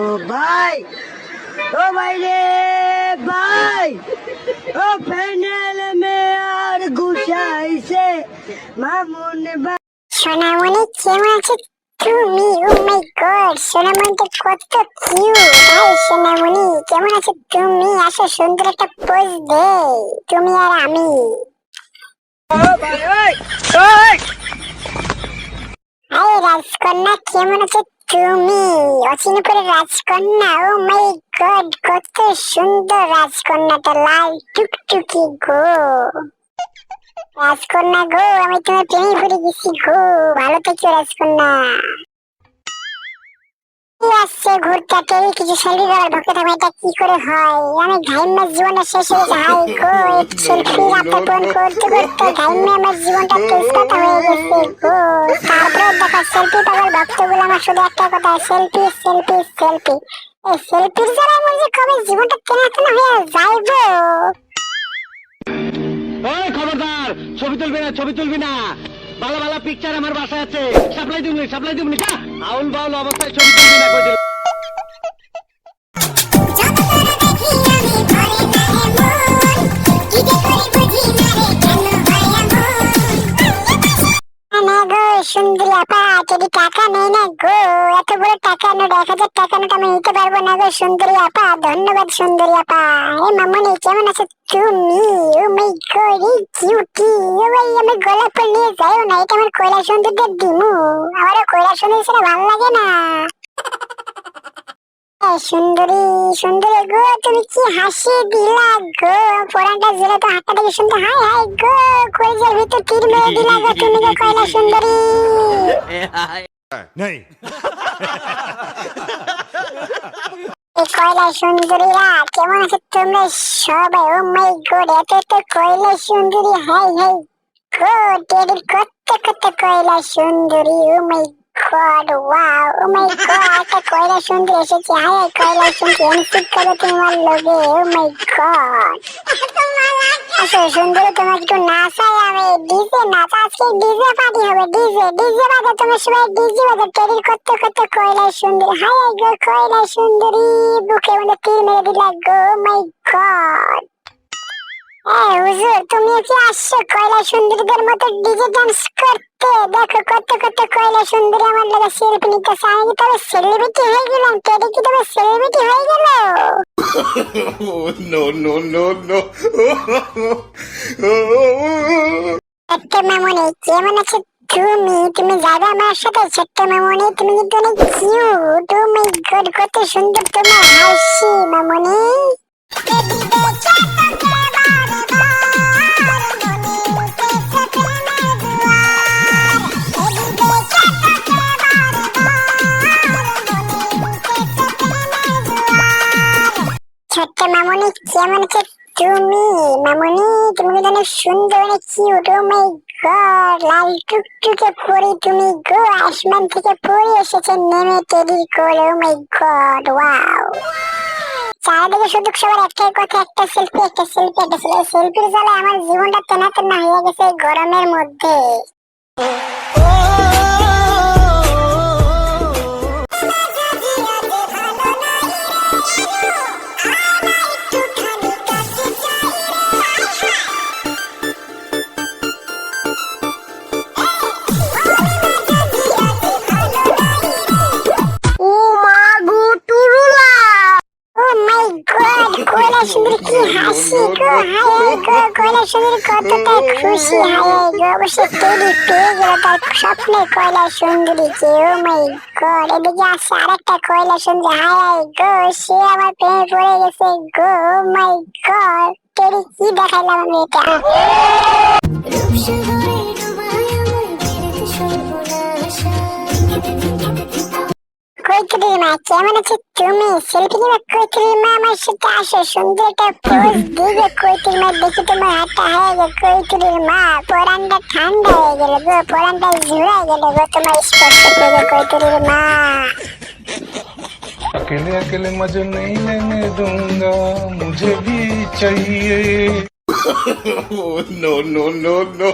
ও ভাই, ও ভাই রে ভাই, ও ফাইনাল মে আর গুছাইছে মামুন ভাই। সোনামণি কেমন আছো তুমি? ও মাই গড, সোনামণিটা কত কিউট। হাই সোনামণি, কেমন আছো তুমি? আসো সুন্দর একটা পোজ দে, তুমি আর আমি। ও ভাই, ওই ওই হাই রাজকন্যা, কেমন আছো তুমি? অচিনপুরের রাজকন্যা। ও মাই গড, কত সুন্দর রাজকন্যাটা, লাল টুকটুকি গো। রাজকন্যা গো, আমি তোমার প্রেমে পড়ে গেছি গো। ভালো থেকো রাজকন্যা। আসছে ঘুরতে টেরি কিছু সেলফি করার ভক্ত থাকবে, এটা কি করে হয়? আমি ঘাইমের জীবনটা শেষ হয়ে যায়। হাই গো, সেলফি রাখতে ফোন করতে করতে ঘাইমে আমার জীবনটা তেজপাতা হয়ে গেছে গো। তারপরে দেখো সেলফি পাগল ভক্তগুলো আমার শুধু একটা কথা, সেলফি সেলফি সেলফি। এই সেলফির জ্বালা আমার যে কবে জীবনটা কেনা কেনা হয়ে যাইবো। ওই খবরদার, ছবি তুলবি না, ছবি তুলবি না। ভালো ভালো পিকচার আমার বাসায় আছে, সাপ্লাই দিবনি যা। আউল বাউল অবস্থায় ছবি তুলবি না কই দিল। সুন্দরী আপা, যদি টাকা নেই না গো, এত বড় টাকা নোট, 1000 টাকা নোট আমি নিতে পারবো না গো সুন্দরী আপা। ধন্যবাদ সুন্দরী আপা। মামনি কেমন আছো তুমি? ও মাই গড, এই কিউটি। ও ভাই, আমি গোলাপ ফুল নিয়ে যাইও না, এটা আমার কয়লা সুন্দরীদের দিমু। আমারও কয়লা সুন্দরী ছাড়া ভালো লাগে না। সুন্দরী সুন্দরী গো, তুমি কি হাসি দিলা গো, পরানটা জেলে তো হাতটা দেখে সুন্দর। হাই হাই গো, কলেজের ভিতর তীর মেরে দিলা গো তুমি গো কয়লা সুন্দরী। नहीं এই কয়লা সুন্দরীরা কেমন আছে তোমরা সবাই? ও মাই গড, এত এত কয়লা সুন্দরী। হাই হাই গো, টেডির কত কত কয়লা সুন্দরী। ও মাই গড, ওয়াও, ও মাই গড, একটা কয়লা সুন্দরী এসেছে। হাই হাই কয়লা সুন্দরী, এনসিপ করো তোমার লগে। ও মাই গড, আসো সুন্দরী, তোমার একটু নাচাই আমি। ডিজে নাচ, আজকে ডিজে পার্টি হবে। ডিজে ডিজে বাজে, তোমার সবাই ডিজে বাজে। টেডির কত কত কয়লা সুন্দরী। হাই হাই গো কয়লা সুন্দরী, বুকে মানে তীর মেরে দিলা গো। ও মাই গড, হুজুর তুমি কি আসছো কয়লা সুন্দরীদের মতো ডিজে ডান্স করতে? দেখো কত কত কয়লা সুন্দরী আমার লাগে সেলফি নিতেছে। আমি কি তবে সেলিব্রিটি হয়ে গেলাম? টেডি কি তবে সেলিব্রিটি হয়ে গেল? no no no no ছোট্ট মামনি কেমন আছো তুমি? তুমি যাবে আমার সাথে ছোট্ট মামনি? তুমি কিন্তু অনেক কিউট। ও মাই গড, কত সুন্দর তোমার হাসি মামনি। ছোট্ট মামনি কেমন আছো তুমি? মামনি তুমি কিন্তু অনেক সুন্দর, অনেক কিউট। ও মাই গড, লাল টুকটুকে পরি তুমি গো, আসমান থেকে পরি এসেছে নেমে টেডির কোলে। ও মাই গড, ওয়াও। চারিদিকে শুধু সবার একটাই কথা, একটা সেলফি একটা সেলফি একটা সেলফি। সেলফির জ্বালায় আমার জীবনটা তেনা তেনা হয়ে গেছে এই গরমের মধ্যে। কয়লা সুন্দরী কি হাসি গো। হায় গো, কয়লা সুন্দরী কতটা খুশি। হায় গো, অবশ্যই টেডি পেয়ে গেল তার স্বপ্নের কয়লা সুন্দরীকে। ও মাই গড, এদিকে আসছে আরেকটা কয়লা সুন্দরী। হায় গো, সে আমার প্রেমে পড়ে গেছে গো। ও মাই গড, টেডি কি দেখাইলাম আমি এটা। কৈতরীর মা কেমন আছো তুমি? সেলফি নিবা কৈতরীর মা? আমার সাথে আসো, সুন্দর একটা পোজ দিবে কৈতরীর মা। দেখি তোমার হাতটা হয়ে গেল কৈতরীর মা। পরানটা ঠান্ডা হয়ে গেল গো, পরানটা ঝুড়াই গেল গো তোমার স্পর্শ পেয়ে কৈতরীর মা। अकेले अकेले मजे नहीं लेने दूंगा, मुझे भी चाहिए। no no no no